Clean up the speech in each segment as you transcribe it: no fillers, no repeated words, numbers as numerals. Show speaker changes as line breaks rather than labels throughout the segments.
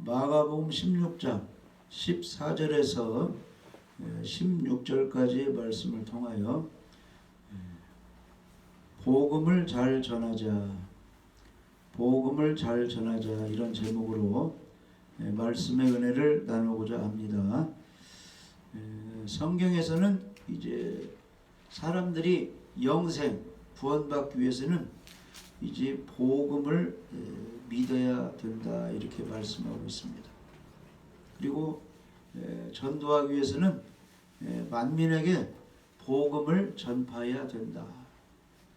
마가복음 16장 14절에서 16절까지의 말씀을 통하여 복음을 잘 전하자, 복음을 잘 전하자 이런 제목으로 말씀의 은혜를 나누고자 합니다. 성경에서는 이제 사람들이 영생 구원받기 위해서는 이제 복음을 믿어야 된다 이렇게 말씀하고 있습니다. 그리고 전도하기 위해서는 만민에게 복음을 전파해야 된다.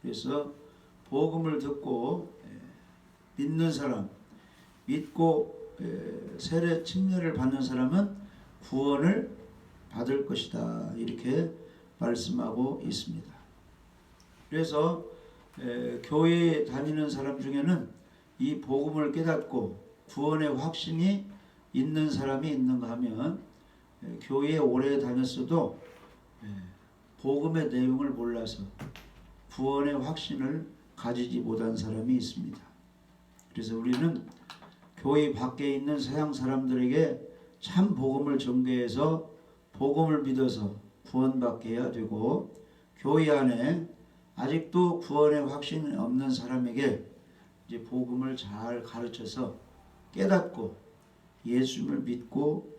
그래서 복음을 듣고 믿는 사람, 믿고 세례 침례를 받는 사람은 구원을 받을 것이다 이렇게 말씀하고 있습니다. 그래서 교회에 다니는 사람 중에는 이 복음을 깨닫고 구원의 확신이 있는 사람이 있는가 하면 교회에 오래 다녔어도 복음의 내용을 몰라서 구원의 확신을 가지지 못한 사람이 있습니다. 그래서 우리는 교회 밖에 있는 세상 사람들에게 참 복음을 전개해서 복음을 믿어서 구원받게 해야 되고, 교회 안에 아직도 구원의 확신이 없는 사람에게 이제 복음을 잘 가르쳐서 깨닫고 예수님을 믿고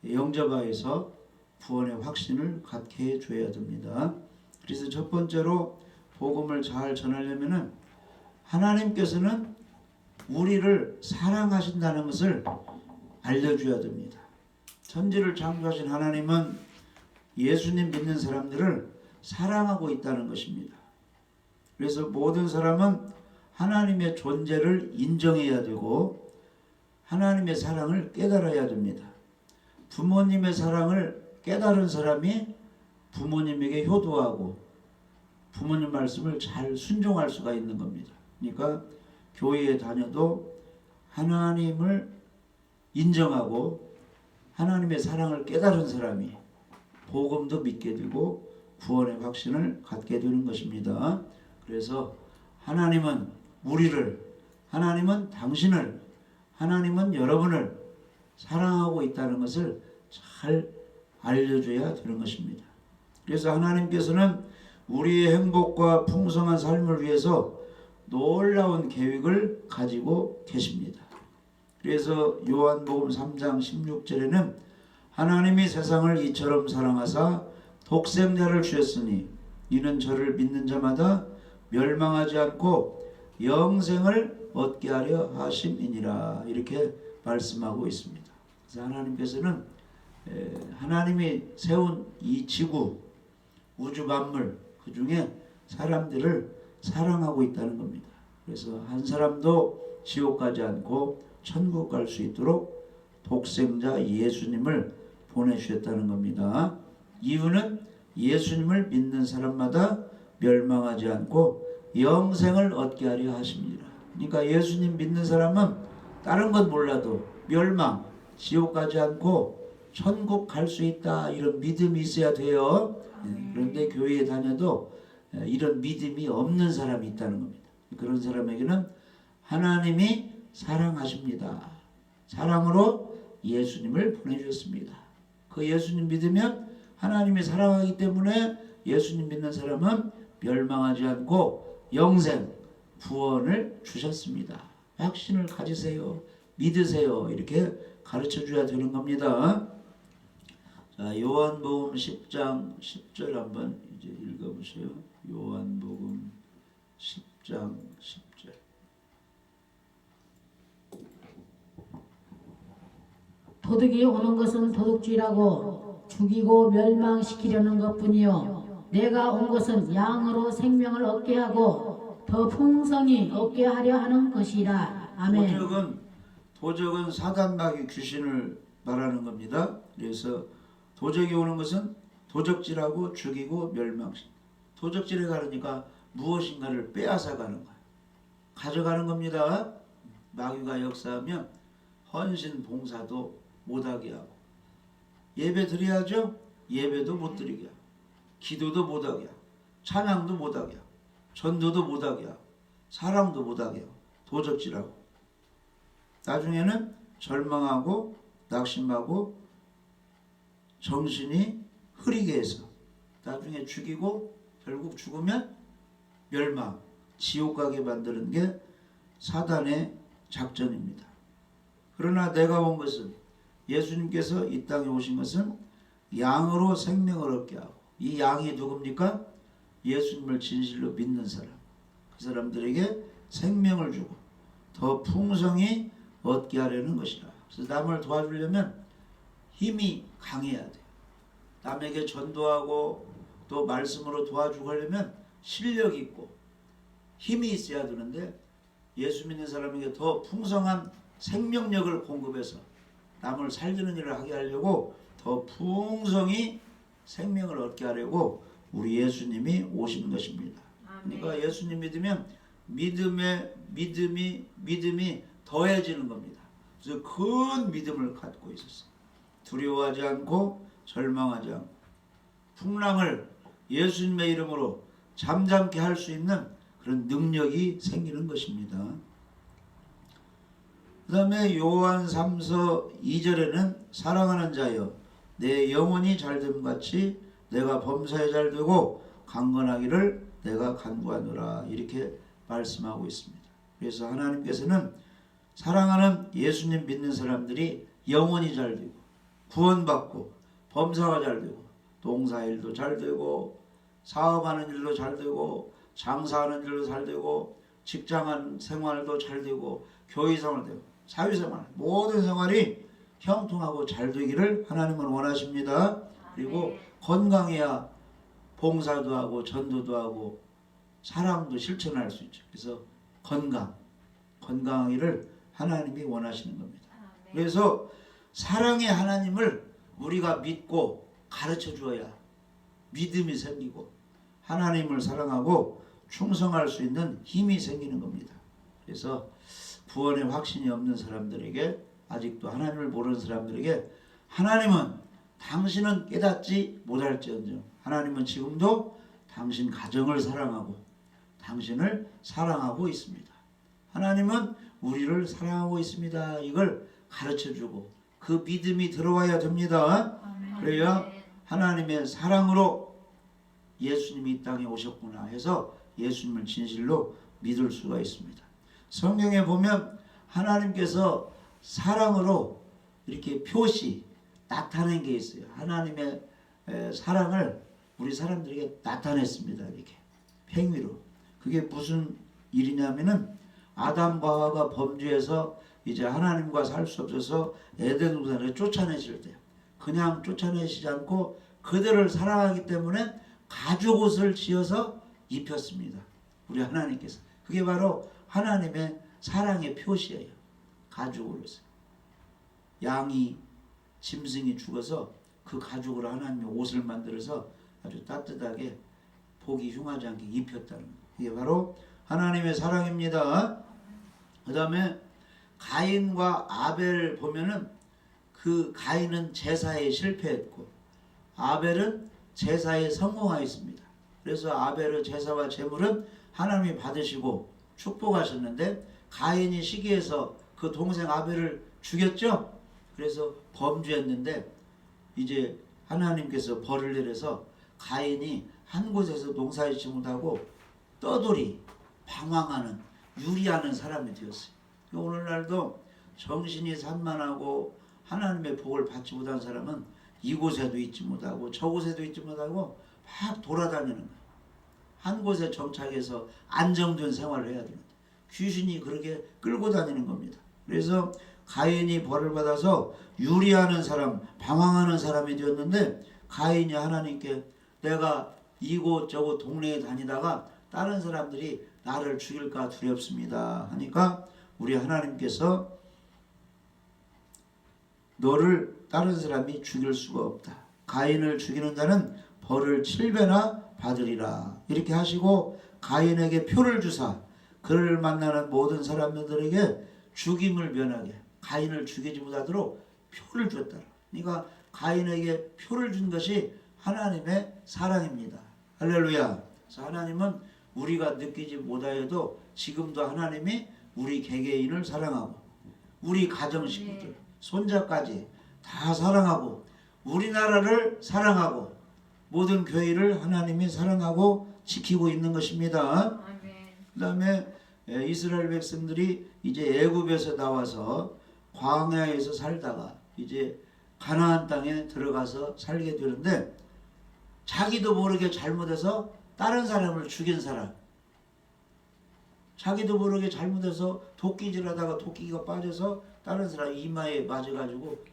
영접하여서 구원의 확신을 갖게 해줘야 됩니다. 그래서 첫 번째로 복음을 잘 전하려면은 하나님께서는 우리를 사랑하신다는 것을 알려줘야 됩니다. 천지를 창조하신 하나님은 예수님 믿는 사람들을 사랑하고 있다는 것입니다. 그래서 모든 사람은 하나님의 존재를 인정해야 되고 하나님의 사랑을 깨달아야 됩니다. 부모님의 사랑을 깨달은 사람이 부모님에게 효도하고 부모님 말씀을 잘 순종할 수가 있는 겁니다. 그러니까 교회에 다녀도 하나님을 인정하고 하나님의 사랑을 깨달은 사람이 복음도 믿게 되고 구원의 확신을 갖게 되는 것입니다. 그래서 하나님은 우리를, 하나님은 당신을, 하나님은 여러분을 사랑하고 있다는 것을 잘 알려줘야 되는 것입니다. 그래서 하나님께서는 우리의 행복과 풍성한 삶을 위해서 놀라운 계획을 가지고 계십니다. 그래서 요한복음 3장 16절에는 하나님이 세상을 이처럼 사랑하사 독생자를 주셨으니 이는 저를 믿는 자마다 멸망하지 않고 영생을 얻게 하려 하심이니라 이렇게 말씀하고 있습니다. 그래서 하나님께서는 하나님이 세운 이 지구, 우주 만물 그 중에 사람들을 사랑하고 있다는 겁니다. 그래서 한 사람도 지옥 가지 않고 천국 갈 수 있도록 독생자 예수님을 보내주셨다는 겁니다. 이유는 예수님을 믿는 사람마다 멸망하지 않고 영생을 얻게 하려 하십니다. 그러니까 예수님 믿는 사람은 다른 건 몰라도 멸망, 지옥 가지 않고 천국 갈 수 있다 이런 믿음이 있어야 돼요. 그런데 교회에 다녀도 이런 믿음이 없는 사람이 있다는 겁니다. 그런 사람에게는 하나님이 사랑하십니다. 사랑으로 예수님을 보내주셨습니다. 그 예수님 믿으면 하나님이 사랑하기 때문에 예수님 믿는 사람은 멸망하지 않고 영생, 구원을 주셨습니다. 확신을 가지세요. 믿으세요. 이렇게 가르쳐 줘야 되는 겁니다. 자, 요한복음 10장 10절 한번 이제 읽어보세요. 요한복음 10장 10절.
도둑이 오는 것은 도둑질하고 죽이고 멸망시키려는 것뿐이요 내가 온 것은 양으로 생명을 얻게 하고 더 풍성히 얻게 하려 하는 것이라. 아멘.
도적은 사단마귀 귀신을 말하는 겁니다. 그래서 도적이 오는 것은 도적질하고 죽이고 멸망시키고, 도적질에 가려니까 무엇인가를 빼앗아 가는 거예요. 가져가는 겁니다. 마귀가 역사하면 헌신 봉사도 못하게 하고, 예배 드려야죠? 예배도 못 드리게 하고, 기도도 못하게 하고, 찬양도 못하게 하고, 전도도 못하게 하고, 사랑도 못하게 하고, 도적질하고, 나중에는 절망하고 낙심하고 정신이 흐리게 해서 나중에 죽이고 결국 죽으면 멸망, 지옥 가게 만드는 게 사단의 작전입니다. 그러나 내가 온 것은, 예수님께서 이 땅에 오신 것은 양으로 생명을 얻게 하고, 이 양이 누굽니까? 예수님을 진실로 믿는 사람, 그 사람들에게 생명을 주고 더 풍성히 얻게 하려는 것이라. 그래서 남을 도와주려면 힘이 강해야 돼요. 남에게 전도하고 또 말씀으로 도와주고 하려면 실력 있고 힘이 있어야 되는데, 예수 믿는 사람에게 더 풍성한 생명력을 공급해서 남을 살리는 일을 하게 하려고 더 풍성히 생명을 얻게 하려고 우리 예수님이 오신 것입니다. 그러니까 예수님 믿으면 믿음이 더해지는 겁니다. 그래서 큰 믿음을 갖고 있었어요. 두려워하지 않고 절망하지 않고 풍랑을 예수님의 이름으로 잠잠케 할 수 있는 그런 능력이 생기는 것입니다. 그 다음에 요한 3서 2절에는 사랑하는 자여 내 영혼이 잘됨 같이 내가 범사에 잘되고 강건하기를 내가 간구하노라, 이렇게 말씀하고 있습니다. 그래서 하나님께서는 사랑하는 예수님 믿는 사람들이 영혼이 잘되고 구원받고 범사가 잘되고 농사일도 잘되고 사업하는 일도 잘되고 장사하는 일도 잘되고 직장 생활도 잘되고 교회생활도 되고 사회생활 모든 생활이 형통하고 잘되기를 하나님은 원하십니다. 그리고 건강해야 봉사도 하고 전도도 하고 사랑도 실천할 수 있죠. 그래서 건강하기를 하나님이 원하시는 겁니다. 그래서 사랑의 하나님을 우리가 믿고 가르쳐 주어야 믿음이 생기고 하나님을 사랑하고 충성할 수 있는 힘이 생기는 겁니다. 그래서 구원의 확신이 없는 사람들에게, 아직도 하나님을 모르는 사람들에게 하나님은 당신은 깨닫지 못할지언정 하나님은 지금도 당신 가정을 사랑하고 당신을 사랑하고 있습니다. 하나님은 우리를 사랑하고 있습니다. 이걸 가르쳐주고 그 믿음이 들어와야 됩니다. 그래야 하나님의 사랑으로 예수님이 이 땅에 오셨구나 해서 예수님을 진실로 믿을 수가 있습니다. 성경에 보면 하나님께서 사랑으로 이렇게 표시 나타낸 게 있어요. 하나님의 사랑을 우리 사람들에게 나타냈습니다. 이렇게 행위로. 그게 무슨 일이냐면은 아담과 하와가 범죄해서 이제 하나님과 살 수 없어서 에덴 동산을 쫓아내실 때 그냥 쫓아내시지 않고 그들을 사랑하기 때문에 가죽옷을 지어서 입혔습니다. 우리 하나님께서. 그게 바로 하나님의 사랑의 표시예요. 가죽으로서. 양이 짐승이 죽어서 그 가죽으로 하나님의 옷을 만들어서 아주 따뜻하게 보기 흉하지 않게 입혔다는 거예요. 이게 바로 하나님의 사랑입니다. 그 다음에 가인과 아벨 보면은 그 가인은 제사에 실패했고 아벨은 제사에 성공하였습니다. 그래서 아벨의 제사와 제물은 하나님이 받으시고 축복하셨는데 가인이 시기해서 그 동생 아벨을 죽였죠. 그래서 범죄했는데 이제 하나님께서 벌을 내려서 가인이 한 곳에서 농사짓지 못하고 떠돌이 방황하는 유리하는 사람이 되었어요. 오늘날도 정신이 산만하고 하나님의 복을 받지 못한 사람은 이곳에도 있지 못하고 저곳에도 있지 못하고 막 돌아다니는 거예요. 한 곳에 정착해서 안정된 생활을 해야 되는데 귀신이 그렇게 끌고 다니는 겁니다. 그래서 가인이 벌을 받아서 유리하는 사람, 방황하는 사람이 되었는데 가인이 하나님께 내가 이곳저곳 동네에 다니다가 다른 사람들이 나를 죽일까 두렵습니다 하니까 우리 하나님께서 너를 다른 사람이 죽일 수가 없다. 가인을 죽이는 자는 벌을 7배나 받으리라. 이렇게 하시고 가인에게 표를 주사 그를 만나는 모든 사람들에게 죽임을 면하게 가인을 죽이지 못하도록 표를 줬다. 그러니까 가인에게 표를 준 것이 하나님의 사랑입니다. 할렐루야. 그래서 하나님은 우리가 느끼지 못하여도 지금도 하나님이 우리 개개인을 사랑하고 우리 가정 식구들, 손자까지 다 사랑하고 우리나라를 사랑하고 모든 교회를 하나님이 사랑하고 지키고 있는 것입니다. 그 다음에 이스라엘 백성들이 이제 애굽에서 나와서 광야에서 살다가 이제 가나안 땅에 들어가서 살게 되는데 자기도 모르게 잘못해서 다른 사람을 죽인 사람, 자기도 모르게 잘못해서 도끼질하다가 도끼가 빠져서 다른 사람 이마에 맞아가지고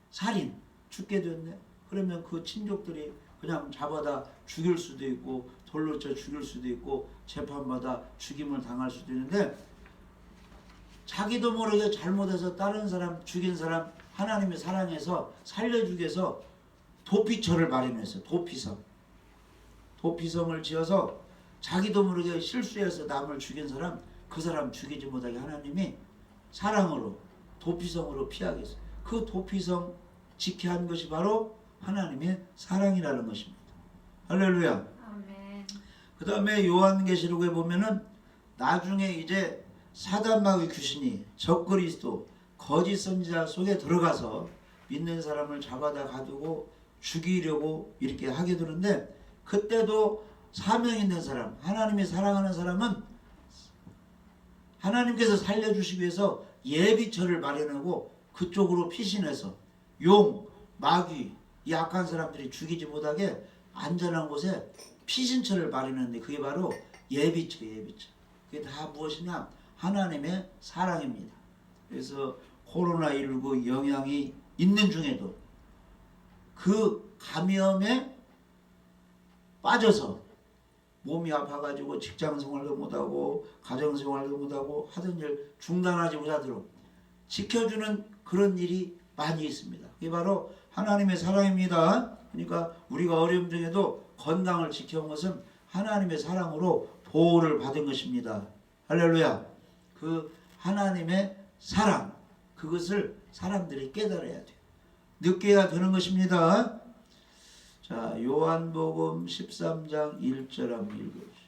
살인, 죽게 됐네. 그러면 그 친족들이 그냥 잡아다 죽일 수도 있고 돌로 쳐 죽일 수도 있고 재판받아 죽임을 당할 수도 있는데 자기도 모르게 잘못해서 다른 사람 죽인 사람 하나님이 사랑해서 살려주기 위해서 도피처를 마련했어요. 도피성을 지어서 자기도 모르게 실수해서 남을 죽인 사람 그 사람 죽이지 못하게 하나님이 사랑으로 도피성으로 피하게 했어요. 그 도피성 지켜 한 것이 바로 하나님의 사랑이라는 것입니다. 할렐루야. 그 다음에 요한계시록에 보면은 나중에 이제 사단마귀 귀신이 적그리스도 거짓 선지자 속에 들어가서 믿는 사람을 잡아다 가두고 죽이려고 이렇게 하게 되는데 그때도 사명 있는 사람, 하나님이 사랑하는 사람은 하나님께서 살려주시기 위해서 예비처를 마련하고 그쪽으로 피신해서 용, 마귀, 이 악한 사람들이 죽이지 못하게 안전한 곳에 피신처를 마련했는데 그게 바로 예비처. 그게 다 무엇이냐? 하나님의 사랑입니다. 그래서 코로나19 영향이 있는 중에도 그 감염에 빠져서 몸이 아파가지고 직장생활도 못하고 가정생활도 못하고 하던 일 중단하지 못하도록 지켜주는 그런 일이 많이 있습니다. 그게 바로 하나님의 사랑입니다. 그러니까 우리가 어려움 중에도 건강을 지켜온 것은 하나님의 사랑으로 보호를 받은 것입니다. 할렐루야. 그 하나님의 사랑, 그것을 사람들이 깨달아야 돼요. 느껴야 되는 것입니다. 자, 요한복음 13장 1절 한번 읽어주시죠.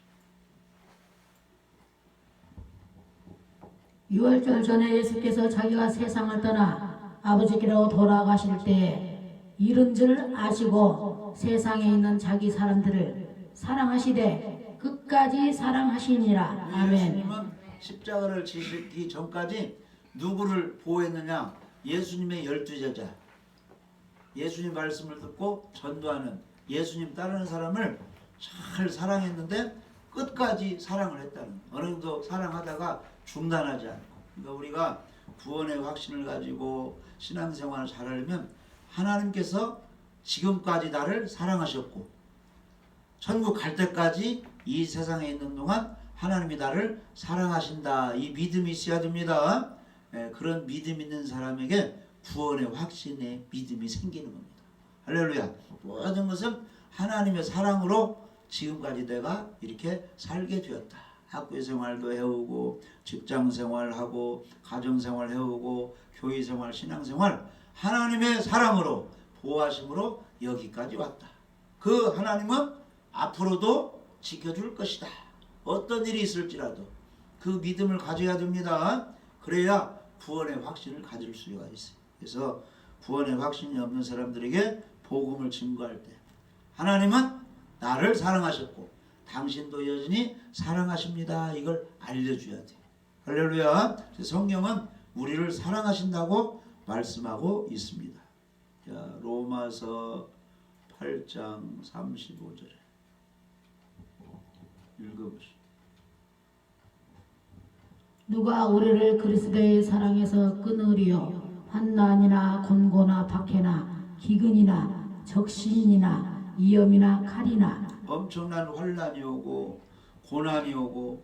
6월절 전에 예수께서 자기가 세상을 떠나 아버지께로 돌아가실 때 이른 줄 아시고 세상에 있는 자기 사람들을 사랑하시되 끝까지 사랑하시니라. 아멘.
예수님은 십자가를 지시기 전까지 누구를 보호했느냐? 예수님의 12제자. 예수님 말씀을 듣고 전도하는 예수님 따르는 사람을 잘 사랑했는데 끝까지 사랑을 했다는 거예요. 어느 정도 사랑하다가 중단하지 않고. 그러니까 우리가 구원의 확신을 가지고 신앙생활을 잘 하려면 하나님께서 지금까지 나를 사랑하셨고 천국 갈 때까지 이 세상에 있는 동안 하나님이 나를 사랑하신다. 이 믿음이 있어야 됩니다. 그런 믿음 있는 사람에게 구원의 확신의 믿음이 생기는 겁니다. 할렐루야. 모든 것은 하나님의 사랑으로 지금까지 내가 이렇게 살게 되었다. 학교 생활도 해오고 직장 생활하고 가정 생활 해오고 교회 생활 신앙 생활 하나님의 사랑으로 보호하심으로 여기까지 왔다. 그 하나님은 앞으로도 지켜줄 것이다. 어떤 일이 있을지라도 그 믿음을 가져야 됩니다. 그래야 구원의 확신을 가질 수가 있어요. 그래서 구원의 확신이 없는 사람들에게 복음을 증거할 때 하나님은 나를 사랑하셨고 당신도 여전히 사랑하십니다. 이걸 알려줘야 돼. 할렐루야. 성경은 우리를 사랑하신다고 말씀하고 있습니다. 자, 로마서 8장 35절에 읽어보시죠.
누가 우리를 그리스도의 사랑에서 끊으리요? 환난이나 곤고나 박해나 기근이나 적신이나 위험이나 칼이나.
엄청난 환난이 오고 고난이 오고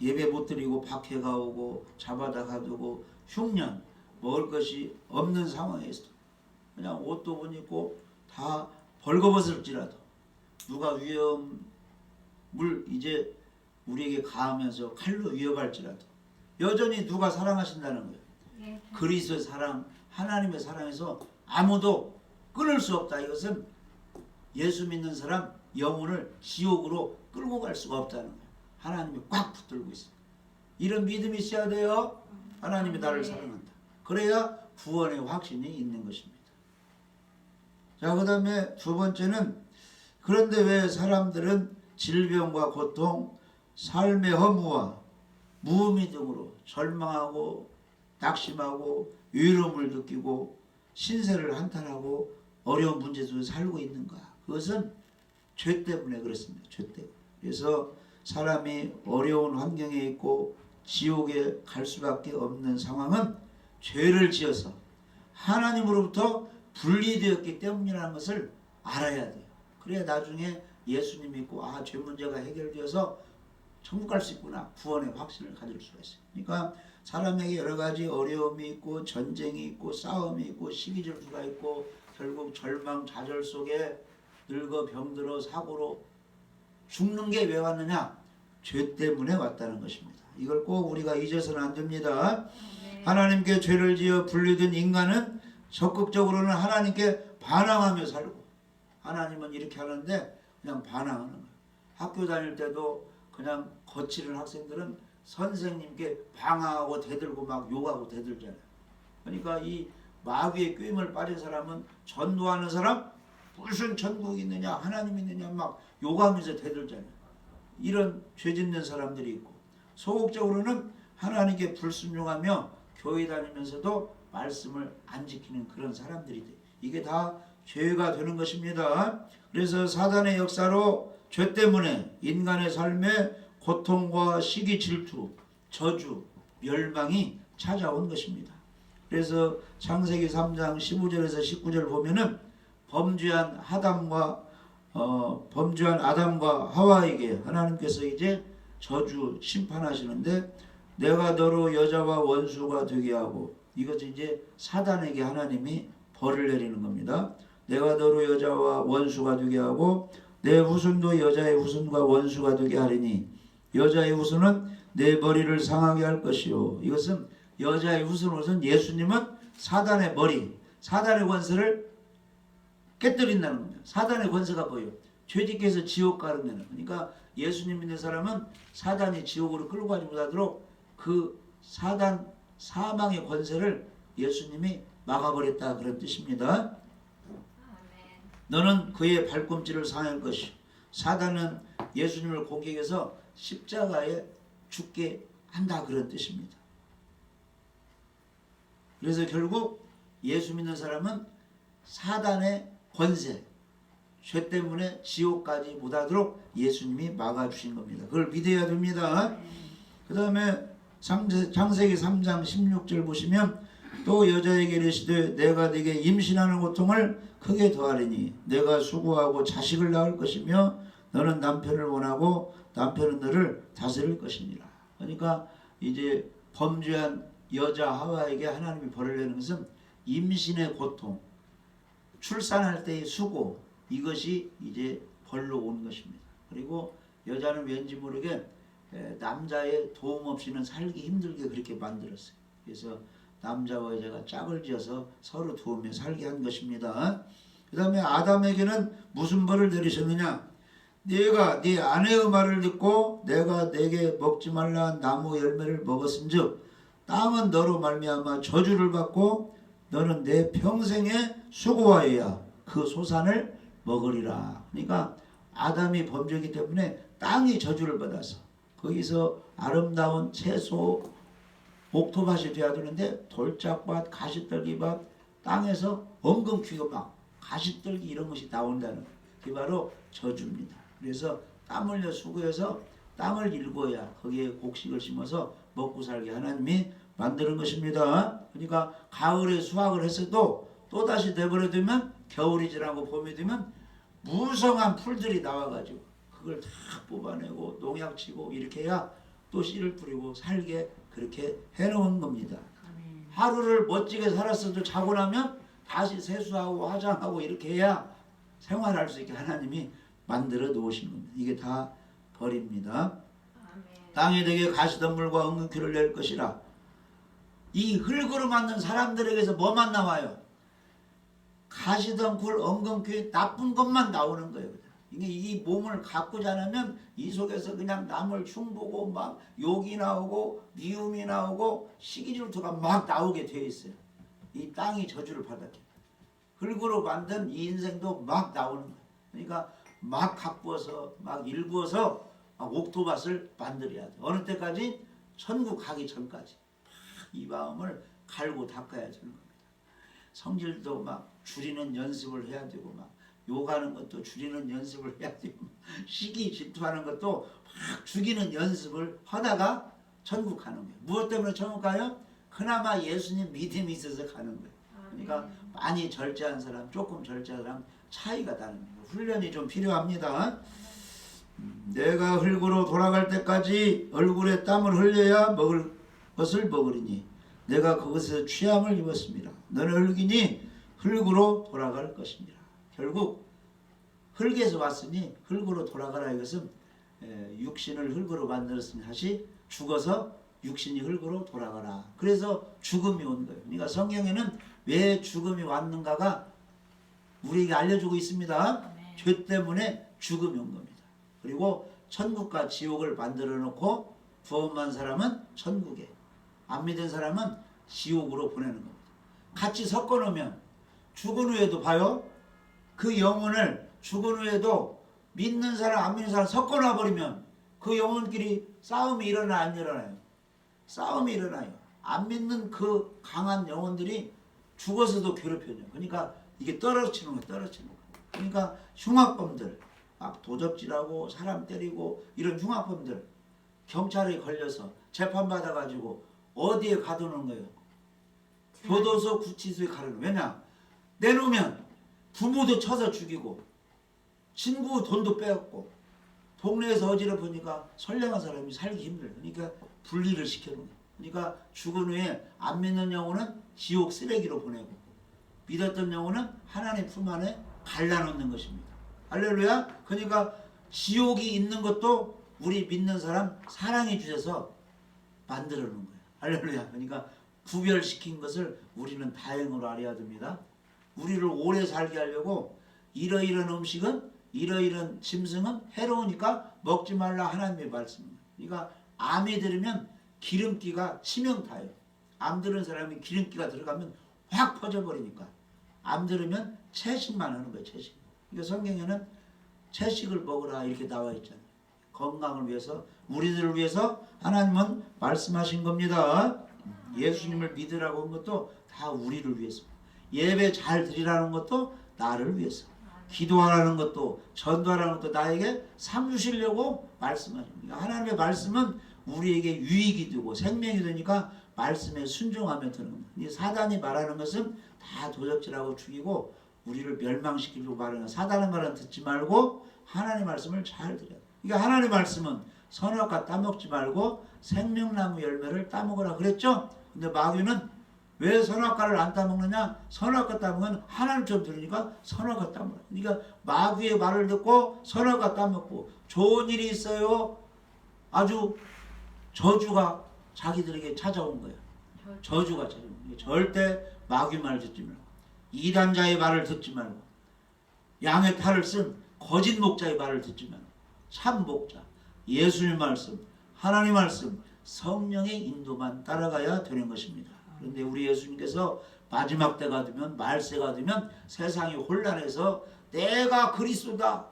예배 못 드리고 박해가 오고 잡아다 가두고 흉년 먹을 것이 없는 상황에서 그냥 옷도 못 입고 다 벌거벗을지라도 누가 위험을 이제 우리에게 가하면서 칼로 위협할지라도 여전히 누가 사랑하신다는 거예요. 그리스도의 사랑, 하나님의 사랑에서 아무도 끊을 수 없다. 이것은 예수 믿는 사람 영혼을 지옥으로 끌고 갈 수가 없다는 거예요. 하나님이 꽉 붙들고 있어요. 이런 믿음이 있어야 돼요. 하나님이 나를 사랑한다. 그래야 구원의 확신이 있는 것입니다. 자, 그 다음에 두 번째는, 그런데 왜 사람들은 질병과 고통, 삶의 허무와 무의미 등으로 절망하고 낙심하고 외로움을 느끼고 신세를 한탄하고 어려운 문제 속에 살고 있는가? 그것은 죄 때문에 그렇습니다. 죄 때문에. 그래서 사람이 어려운 환경에 있고 지옥에 갈 수밖에 없는 상황은 죄를 지어서 하나님으로부터 분리되었기 때문이라는 것을 알아야 돼요. 그래야 나중에 예수님 믿고 죄 문제가 해결되어서 천국 갈 수 있구나, 구원의 확신을 가질 수가 있어요. 그러니까 사람에게 여러 가지 어려움이 있고 전쟁이 있고 싸움이 있고 시기질투가 있고 결국 절망 좌절 속에 늙어 병들어 사고로 죽는 게 왜 왔느냐? 죄 때문에 왔다는 것입니다. 이걸 꼭 우리가 잊어서는 안 됩니다. 하나님께 죄를 지어 분리된 인간은 적극적으로는 하나님께 반항하며 살고, 하나님은 이렇게 하는데 그냥 반항하는 거예요. 학교 다닐 때도 그냥 거칠은 학생들은 선생님께 방황하고 대들고 막 욕하고 대들잖아요. 그러니까 이 마귀의 꾀임을 빠진 사람은 전도하는 사람, 무슨 천국이 있느냐 하나님이 있느냐 막 욕하면서 대들잖아요. 이런 죄 짓는 사람들이 있고, 소극적으로는 하나님께 불순종하며 교회 다니면서도 말씀을 안 지키는 그런 사람들이 돼. 이게 다 죄가 되는 것입니다. 그래서 사단의 역사로 죄 때문에 인간의 삶에 고통과 시기 질투, 저주, 멸망이 찾아온 것입니다. 그래서 창세기 3장 15절에서 19절 보면은 범죄한 아담과 하와에게 하나님께서 이제 저주 심판하시는데, 내가 너로 여자와 원수가 되게 하고, 이것은 이제 사단에게 하나님이 벌을 내리는 겁니다. 내가 너로 여자와 원수가 되게 하고 내 후손도 여자의 후손과 원수가 되게 하리니 여자의 후손은 내 머리를 상하게 할 것이요. 이것은 여자의 후손으로서는 예수님은 사단의 머리, 사단의 권세를 깨뜨린다는 겁니다. 사단의 권세가 뭐예요? 죄짓게 해서 지옥 가는 데는. 그러니까 예수님 믿는 사람은 사단이 지옥으로 끌고 가지 못하도록 그 사단 사망의 권세를 예수님이 막아버렸다, 그런 뜻입니다. 너는 그의 발꿈치를 상할 것이. 사단은 예수님을 공격해서 십자가에 죽게 한다, 그런 뜻입니다. 그래서 결국 예수 믿는 사람은 사단의 권세, 죄 때문에 지옥까지 못하도록 예수님이 막아주신 겁니다. 그걸 믿어야 됩니다. 그 다음에 창세기 3장 16절 보시면, 또 여자에게 이르시되 내가 네게 임신하는 고통을 크게 더하리니 내가 수고하고 자식을 낳을 것이며 너는 남편을 원하고 남편은 너를 다스릴 것이니라. 그러니까 이제 범죄한 여자 하와에게 하나님이 벌을 내는 것은 임신의 고통, 출산할 때의 수고, 이것이 이제 벌로 온 것입니다. 그리고 여자는 왠지 모르게 남자의 도움 없이는 살기 힘들게 그렇게 만들었어요. 그래서 남자와 여자가 짝을 지어서 서로 도우며 살게 한 것입니다. 그 다음에 아담에게는 무슨 벌을 내리셨느냐? 네가 네 아내의 말을 듣고 내가 네게 먹지 말라 한 나무 열매를 먹었은즉 땅은 너로 말미암아 저주를 받고 너는 내 평생에 수고하여야 그 소산을 먹으리라. 그러니까 아담이 범죄이기 때문에 땅이 저주를 받아서 거기서 아름다운 채소 옥토밭이 되어야 되는데 돌짝밭, 가시떨기밭, 땅에서 엉겅퀴고 막 가시떨기 이런 것이 나온다는 거예요. 그게 바로 저주입니다. 그래서 땀 흘려 수고해서 땅을 일궈야 거기에 곡식을 심어서 먹고 살게 하나님이 만드는 것입니다. 그러니까 가을에 수확을 했어도 또다시 내버려두면 겨울이 지나고 봄이 되면 무성한 풀들이 나와가지고 그걸 다 뽑아내고 농약치고 이렇게 해야 또 씨를 뿌리고 살게 그렇게 해놓은 겁니다. 하루를 멋지게 살았어도 자고 나면 다시 세수하고 화장하고 이렇게 해야 생활할 수 있게 하나님이 만들어 놓으신 겁니다. 이게 다 벌입니다. 땅에 되게 가시덤불과 엉겅퀴를 낼 것이라. 이 흙으로 만든 사람들에게서 뭐만 나와요? 가시덤불, 엉겅퀴, 나쁜 것만 나오는 거예요. 이게 이 몸을 가꾸지 않으면 이 속에서 그냥 남을 흉보고 막 욕이 나오고 미움이 나오고 시기질투가 막 나오게 되어 있어요. 이 땅이 저주를 받았기 때문에. 흙으로 만든 이 인생도 막 나오는 거예요. 그러니까 막 가꾸어서 막 일구어서 막 옥토밭을 만들어야 돼. 어느 때까지? 천국 가기 전까지 이 마음을 갈고 닦아야 되는 겁니다. 성질도 막 줄이는 연습을 해야 되고 막 욕하는 것도 줄이는 연습을 해야 되고 시기 질투하는 것도 막 죽이는 연습을 하다가 천국 가는 거예요. 무엇 때문에 천국 가요? 그나마 예수님 믿음이 있어서 가는 거예요. 그러니까 많이 절제한 사람, 조금 절제한 사람 차이가 나는 거예요. 훈련이 좀 필요합니다. 내가 흙으로 돌아갈 때까지 얼굴에 땀을 흘려야 먹을 것을 먹으리니 내가 그것에서 취함을 입었습니다. 너는 흙이니 흙으로 돌아갈 것입니다. 결국 흙에서 왔으니 흙으로 돌아가라. 이것은 육신을 흙으로 만들었으니 다시 죽어서 육신이 흙으로 돌아가라. 그래서 죽음이 온 거예요. 그러니까 성경에는 왜 죽음이 왔는가가 우리에게 알려주고 있습니다. 죄 때문에 죽음이 온 겁니다. 그리고 천국과 지옥을 만들어 놓고 구원받은 사람은 천국에, 안 믿은 사람은 지옥으로 보내는 겁니다. 같이 섞어 놓으면 죽은 후에도 봐요. 그 영혼을 죽은 후에도 믿는 사람 안 믿는 사람 섞어 놔 버리면 그 영혼끼리 싸움이 일어나 안 일어나요? 싸움이 일어나요. 안 믿는 그 강한 영혼들이 죽어서도 괴롭혀요. 그러니까 이게 떨어지는 거예요. 떨어지는 거예요. 그러니까 흉악범들 막 도적질하고 사람 때리고 이런 흉악범들 경찰에 걸려서 재판받아가지고 어디에 가두는 거예요? 교도소 구치소에 가두는 거예요. 왜냐? 내놓으면 부모도 쳐서 죽이고 친구 돈도 빼앗고 동네에서 어지럽으니까 선량한 사람이 살기 힘들어요. 그러니까 분리를 시켜놓은 거예요. 그러니까 죽은 후에 안 믿는 영혼은 지옥 쓰레기로 보내고 믿었던 영혼은 하나님 품 안에 갈라놓는 것입니다. 할렐루야. 그러니까 지옥이 있는 것도 우리 믿는 사람 사랑해 주셔서 만들어 놓은 거예요. 할렐루야. 그러니까 구별시킨 것을 우리는 다행으로 알아야 됩니다. 우리를 오래 살게 하려고 이러이러한 음식은 이러이러한 짐승은 해로우니까 먹지 말라 하나님의 말씀입니다. 그러니까 암이 들으면 기름기가 치명타예요. 암 들은 사람이 기름기가 들어가면 확 퍼져버리니까 암 들으면 채식만 하는 거예요. 채식. 그러니까 성경에는 채식을 먹으라 이렇게 나와 있잖아요. 건강을 위해서 우리들을 위해서 하나님은 말씀하신 겁니다. 예수님을 믿으라고 한 것도 다 우리를 위해서. 예배 잘 드리라는 것도 나를 위해서. 기도하라는 것도 전도하라는 것도 나에게 상 주시려고 말씀하십니다. 하나님의 말씀은 우리에게 유익이 되고 생명이 되니까 말씀에 순종하면 되는 겁니다. 이 사단이 말하는 것은 다 도적질하고 죽이고 우리를 멸망시키려고 말하는 거예요. 사단의 말은 듣지 말고 하나님의 말씀을 잘 들어야 돼요. 그러니까 하나님의 말씀은 선악과 따먹지 말고 생명나무 열매를 따먹으라 그랬죠. 근데 마귀는 왜 선악과를 안 따먹느냐? 선악과 따먹으면 하나님처럼 들으니까 선악과 따먹어요. 그러니까 마귀의 말을 듣고 선악과 따먹고 좋은 일이 있어요. 아주 저주가 자기들에게 찾아온 거예요. 저주가 찾아온 거예요. 절대 마귀 말 듣지 말고 이단자의 말을 듣지 말고 양의 탈을 쓴 거짓 목자의 말을 듣지 말고 참 목자 예수님 말씀 하나님 말씀 성령의 인도만 따라가야 되는 것입니다. 그런데 우리 예수님께서 마지막 때가 되면 말세가 되면 세상이 혼란해서 내가 그리스도다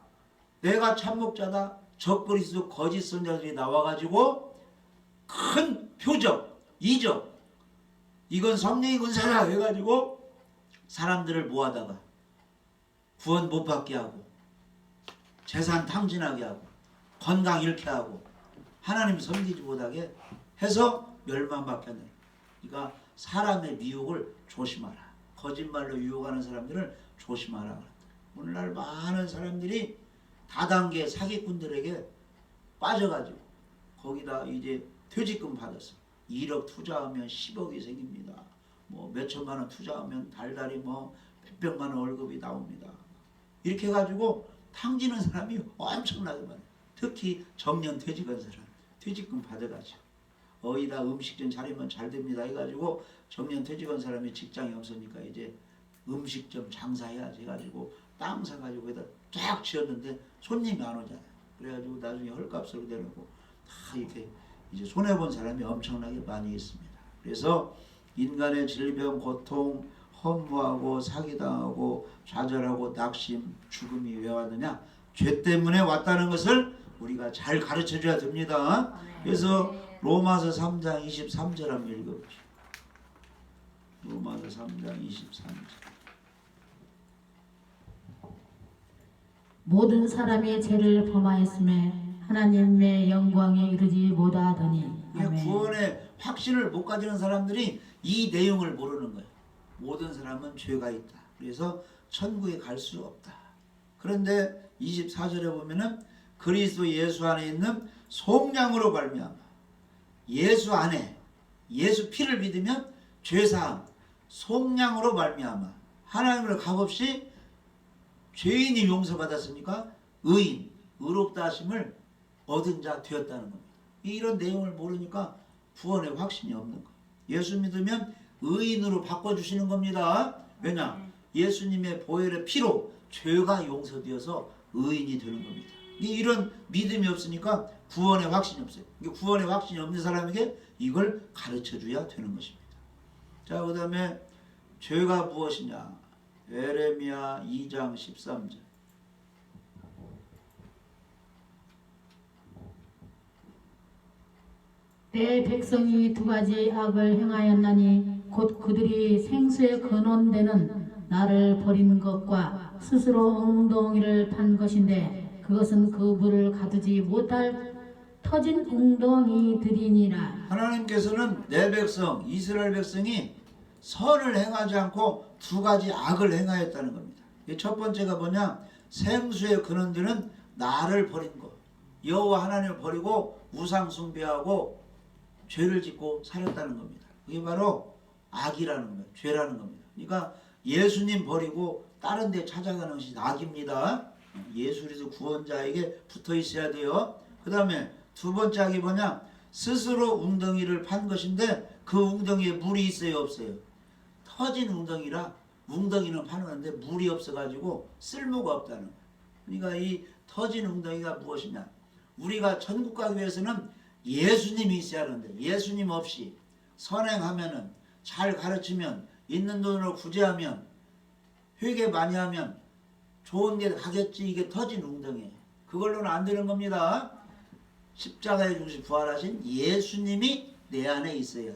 내가 참목자다 적그리스도 거짓 선자들이 나와가지고 큰 표적 이적 이건 성령의 은사다 해가지고 사람들을 모아다가 구원 못 받게 하고 재산 탕진하게 하고 건강 잃게 하고 하나님 섬기지 못하게 해서 멸망받게 하는. 그러니까 사람의 미혹을 조심하라. 거짓말로 유혹하는 사람들을 조심하라. 오늘날 많은 사람들이 다단계 사기꾼들에게 빠져가지고 거기다 이제 퇴직금 받았어. 1억 투자하면 10억이 생깁니다. 뭐 몇천만 원 투자하면 달달이 뭐 몇백만 원 월급이 나옵니다. 이렇게 해가지고 탕지는 사람이 엄청나게 많아요. 특히 정년 퇴직한 사람 퇴직금 받아가지고 어디다 음식 좀 차리면 잘 됩니다 해가지고 정년 퇴직한 사람이 직장이 없으니까 이제 음식점 장사해야지 해가지고 땅 사가지고 거기다 쫙 지었는데 손님이 안 오잖아요. 그래가지고 나중에 헐값으로 내놓고 다 이렇게 이제 손해본 사람이 엄청나게 많이 있습니다. 그래서 인간의 질병, 고통, 허무하고 사기당하고 좌절하고 낙심, 죽음이 왜 왔느냐? 죄 때문에 왔다는 것을 우리가 잘 가르쳐줘야 됩니다. 그래서 로마서 3장 23절 한번 읽어보시죠. 로마서 3장 23절.
모든 사람이 죄를 범하였음에 하나님의 영광에 이르지 못하더니. 아멘.
구원의 확신을 못 가지는 사람들이 이 내용을 모르는 거예요. 모든 사람은 죄가 있다. 그래서 천국에 갈 수 없다. 그런데 24절에 보면은 그리스도 예수 안에 있는 속량으로 말미암아 예수 안에 예수 피를 믿으면 죄사함 속량으로 말미암아 하나님을 값없이 죄인이 용서받았으니까 의인 의롭다 하심을 얻은 자 되었다는 겁니다. 이런 내용을 모르니까 구원의 확신이 없는 거예요. 예수 믿으면 의인으로 바꿔주시는 겁니다. 왜냐? 예수님의 보혈의 피로 죄가 용서되어서 의인이 되는 겁니다. 이런 믿음이 없으니까 구원의 확신이 없어요. 구원의 확신이 없는 사람에게 이걸 가르쳐줘야 되는 것입니다. 자, 그 다음에 죄가 무엇이냐? 에레미야 2장 13절.
내 백성이 두 가지 악을 행하였나니 곧 그들이 생수의 근원되는 나를 버린 것과 스스로 웅덩이를 판 것인데 그것은 그 물을 가두지 못할 터진 웅덩이들이니라.
하나님께서는 내 백성 이스라엘 백성이 선을 행하지 않고 두 가지 악을 행하였다는 겁니다. 첫 번째가 뭐냐? 생수의 근원되는 나를 버린 것. 여호와 하나님을 버리고 우상 숭배하고 죄를 짓고 살았다는 겁니다. 그게 바로 악이라는 거예요. 죄라는 겁니다. 그러니까 예수님 버리고 다른 데 찾아가는 것이 악입니다. 예수 그리스도 구원자에게 붙어 있어야 돼요. 그 다음에 두 번째 악이 뭐냐? 스스로 웅덩이를 판 것인데 그 웅덩이에 물이 있어요 없어요? 터진 웅덩이라 웅덩이는 파는데 물이 없어가지고 쓸모가 없다는 거예요. 그러니까 이 터진 웅덩이가 무엇이냐? 우리가 천국 가기 위해서는 예수님이 있어야 하는데 예수님 없이 선행하면은 잘 가르치면 있는 돈으로 구제하면 회개 많이 하면 좋은 데 가겠지. 이게 터진 웅덩이에요. 그걸로는 안 되는 겁니다. 십자가에 죽으시 부활하신 예수님이 내 안에 있어야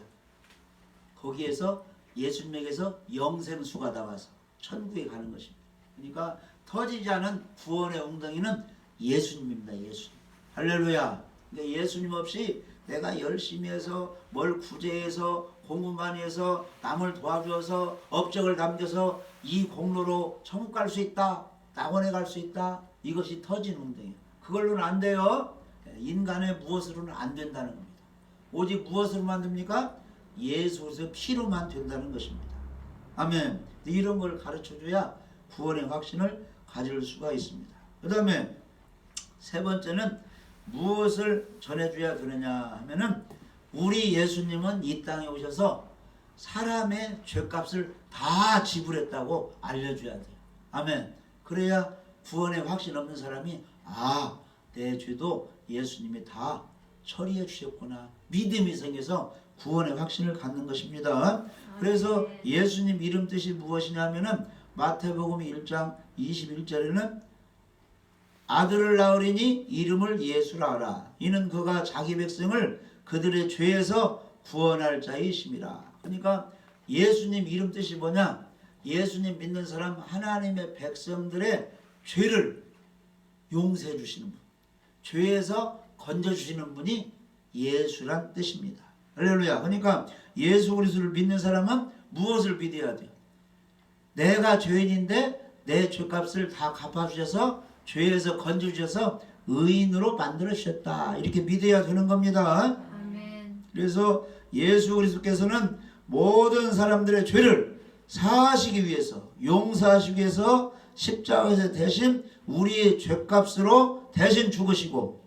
거기에서 예수님에게서 영생수가 나와서 천국에 가는 것입니다. 그러니까 터지지 않은 구원의 웅덩이는 예수님입니다. 예수님. 할렐루야. 그러니까 예수님 없이 내가 열심히 해서 뭘 구제해서 공부 많이 해서 남을 도와줘서 업적을 남겨서 이 공로로 천국 갈 수 있다. 낙원에 갈 수 있다. 이것이 터진 웅덩이에요. 그걸로는 안 돼요. 인간의 무엇으로는 안 된다는 겁니다. 오직 무엇으로만 됩니까? 예수 그리스도의 피로만 된다는 것입니다. 아멘. 이런 걸 가르쳐줘야 구원의 확신을 가질 수가 있습니다. 그 다음에 세 번째는 무엇을 전해줘야 되느냐 하면은 우리 예수님은 이 땅에 오셔서 사람의 죄값을 다 지불했다고 알려줘야 돼요. 아멘. 그래야 구원의 확신 없는 사람이 아, 내 죄도 예수님이 다 처리해 주셨구나. 믿음이 생겨서 구원의 확신을 갖는 것입니다. 그래서 예수님 이름 뜻이 무엇이냐면은 마태복음 1장 21절에는 아들을 낳으리니 이름을 예수라 하라. 이는 그가 자기 백성을 그들의 죄에서 구원할 자이심이라. 그러니까 예수님 이름 뜻이 뭐냐? 예수님 믿는 사람 하나님의 백성들의 죄를 용서해 주시는 분. 죄에서 건져 주시는 분이 예수란 뜻입니다. 할렐루야. 그러니까 예수 그리스도를 믿는 사람은 무엇을 믿어야 돼요? 내가 죄인인데 내 죄값을 다 갚아주셔서 죄에서 건져주셔서 의인으로 만들어주셨다. 이렇게 믿어야 되는 겁니다.
아멘.
그래서 예수 그리스도께서는 모든 사람들의 죄를 사하시기 위해서 용서하시기 위해서 십자가에서 대신 우리의 죄값으로 대신 죽으시고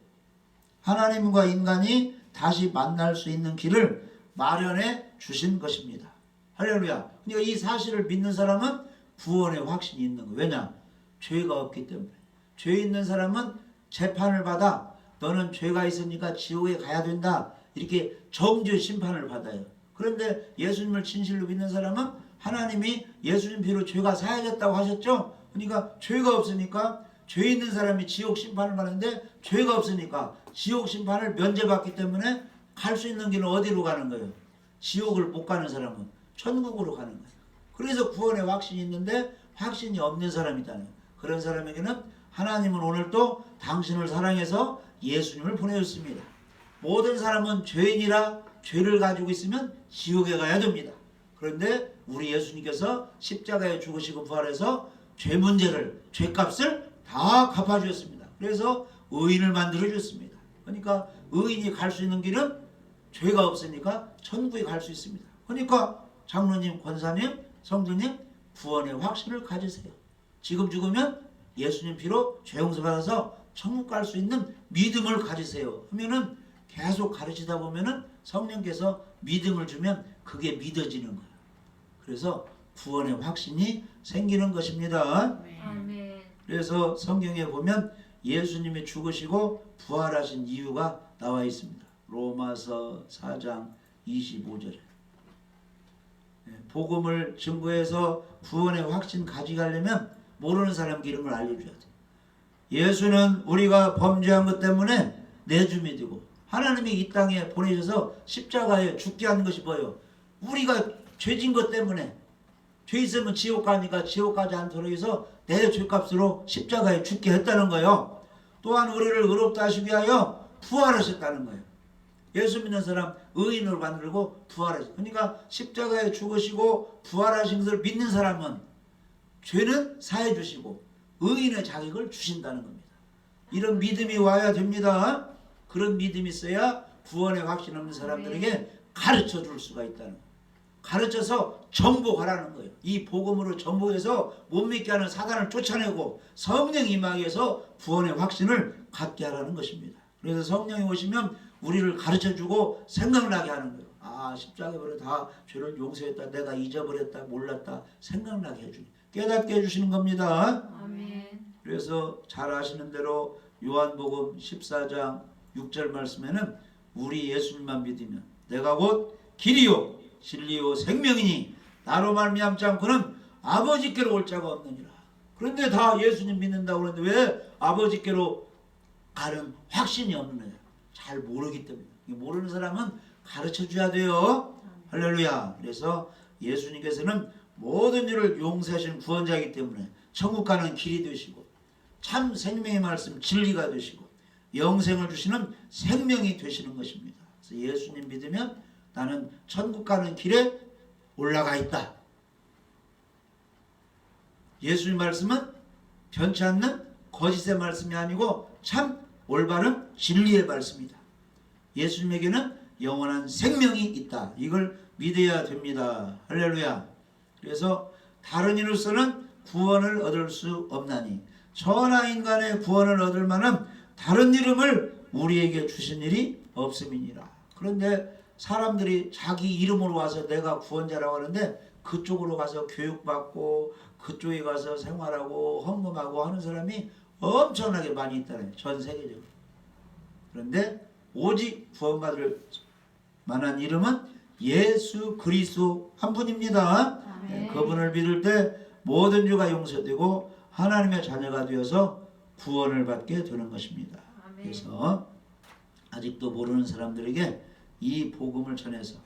하나님과 인간이 다시 만날 수 있는 길을 마련해 주신 것입니다. 할렐루야. 그러니까 이 사실을 믿는 사람은 구원의 확신이 있는 거예요. 왜냐? 죄가 없기 때문에. 죄 있는 사람은 재판을 받아 너는 죄가 있으니까 지옥에 가야 된다. 이렇게 정죄 심판을 받아요. 그런데 예수님을 진실로 믿는 사람은 하나님이 예수님 피로 죄가 사해졌다고 하셨죠. 그러니까 죄가 없으니까 죄 있는 사람이 지옥 심판을 받는데 죄가 없으니까 지옥 심판을 면제받기 때문에 갈 수 있는 길은 어디로 가는 거예요? 지옥을 못 가는 사람은 천국으로 가는 거예요. 그래서 구원의 확신이 있는데 확신이 없는 사람이 있다는 거예요. 그런 사람에게는 하나님은 오늘 또 당신을 사랑해서 예수님을 보내줬습니다. 모든 사람은 죄인이라 죄를 가지고 있으면 지옥에 가야 됩니다. 그런데 우리 예수님께서 십자가에 죽으시고 부활해서 죄 문제를, 죄값을 다 갚아주셨습니다. 그래서 의인을 만들어줬습니다. 그러니까 의인이 갈 수 있는 길은 죄가 없으니까 천국에 갈 수 있습니다. 그러니까 장로님, 권사님, 성도님 구원의 확신을 가지세요. 지금 죽으면 예수님 피로 죄 용서받아서 천국 갈 수 있는 믿음을 가지세요. 하면은 계속 가르치다 보면은 성령께서 믿음을 주면 그게 믿어지는 거예요. 그래서 구원의 확신이 생기는 것입니다.
아멘.
그래서 성경에 보면 예수님이 죽으시고 부활하신 이유가 나와 있습니다. 로마서 4장 25절에 복음을 증거해서 구원의 확신 가져가려면 모르는 사람 이름을 알려줘야 돼. 예수는 우리가 범죄한 것 때문에 내주 믿고 하나님이 이 땅에 보내셔서 십자가에 죽게 하는 것이 뭐예요? 우리가 죄진 것 때문에 죄 있으면 지옥 가니까 지옥 가지 않도록 해서 내 죄값으로 십자가에 죽게 했다는 거예요. 또한 우리를 의롭다 하시기 위하여 부활하셨다는 거예요. 예수 믿는 사람 의인으로 만들고 부활하셨어요. 그러니까 십자가에 죽으시고 부활하신 것을 믿는 사람은 죄는 사해 주시고 의인의 자격을 주신다는 겁니다. 이런 믿음이 와야 됩니다. 그런 믿음이 있어야 구원의 확신 없는 사람들에게 가르쳐 줄 수가 있다는 거예요. 가르쳐서 정복하라는 거예요. 이 복음으로 정복해서 못 믿게 하는 사단을 쫓아내고 성령 임하게 해서 구원의 확신을 갖게 하라는 것입니다. 그래서 성령이 오시면 우리를 가르쳐주고 생각나게 하는 거예요. 아, 십자가에 다 죄를 용서했다, 내가 잊어버렸다, 몰랐다 생각나게 해주니 깨닫게 해주시는 겁니다.
아멘.
그래서 잘 아시는 대로 요한복음 14장 6절 말씀에는 우리 예수님만 믿으면 내가 곧 길이요 진리요 생명이니 나로 말미암지 않고는 아버지께로 올 자가 없느니라. 그런데 다 예수님 믿는다고 그러는데 왜 아버지께로 가는 확신이 없는 거예요? 잘 모르기 때문에. 모르는 사람은 가르쳐줘야 돼요. 할렐루야. 그래서 예수님께서는 모든 일을 용서하시는 구원자이기 때문에 천국 가는 길이 되시고 참 생명의 말씀 진리가 되시고 영생을 주시는 생명이 되시는 것입니다. 그래서 예수님 믿으면 나는 천국 가는 길에 올라가 있다. 예수님 말씀은 변치 않는 거짓의 말씀이 아니고 참 올바른 진리의 말씀이다. 예수님에게는 영원한 생명이 있다. 이걸 믿어야 됩니다. 할렐루야. 그래서 다른 이로서는 구원을 얻을 수 없나니 천하 인간의 구원을 얻을 만한 다른 이름을 우리에게 주신 일이 없음이니라. 그런데 사람들이 자기 이름으로 와서 내가 구원자라고 하는데 그쪽으로 가서 교육받고 그쪽에 가서 생활하고 헌금하고 하는 사람이 엄청나게 많이 있다는 전 세계적으로. 그런데 오직 구원받을 만한 이름은 예수 그리스도 한 분입니다. 그분을 믿을 때 모든 죄가 용서되고 하나님의 자녀가 되어서 구원을 받게 되는 것입니다. 그래서 아직도 모르는 사람들에게 이 복음을 전해서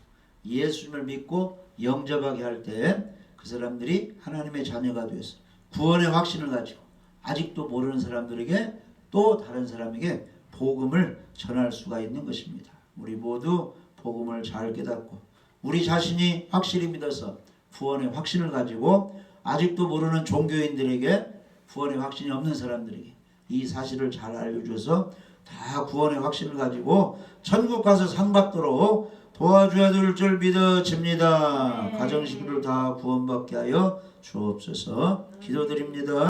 예수님을 믿고 영접하게 할 때 그 사람들이 하나님의 자녀가 되어서 구원의 확신을 가지고 아직도 모르는 사람들에게 또 다른 사람에게 복음을 전할 수가 있는 것입니다. 우리 모두 복음을 잘 깨닫고 우리 자신이 확실히 믿어서 구원의 확신을 가지고 아직도 모르는 종교인들에게 구원의 확신이 없는 사람들에게 이 사실을 잘 알려줘서 다 구원의 확신을 가지고 천국 가서 상 받도록 도와줘야 될 줄 믿어집니다. 가정식구를 다 구원받게 하여 주옵소서. 기도드립니다.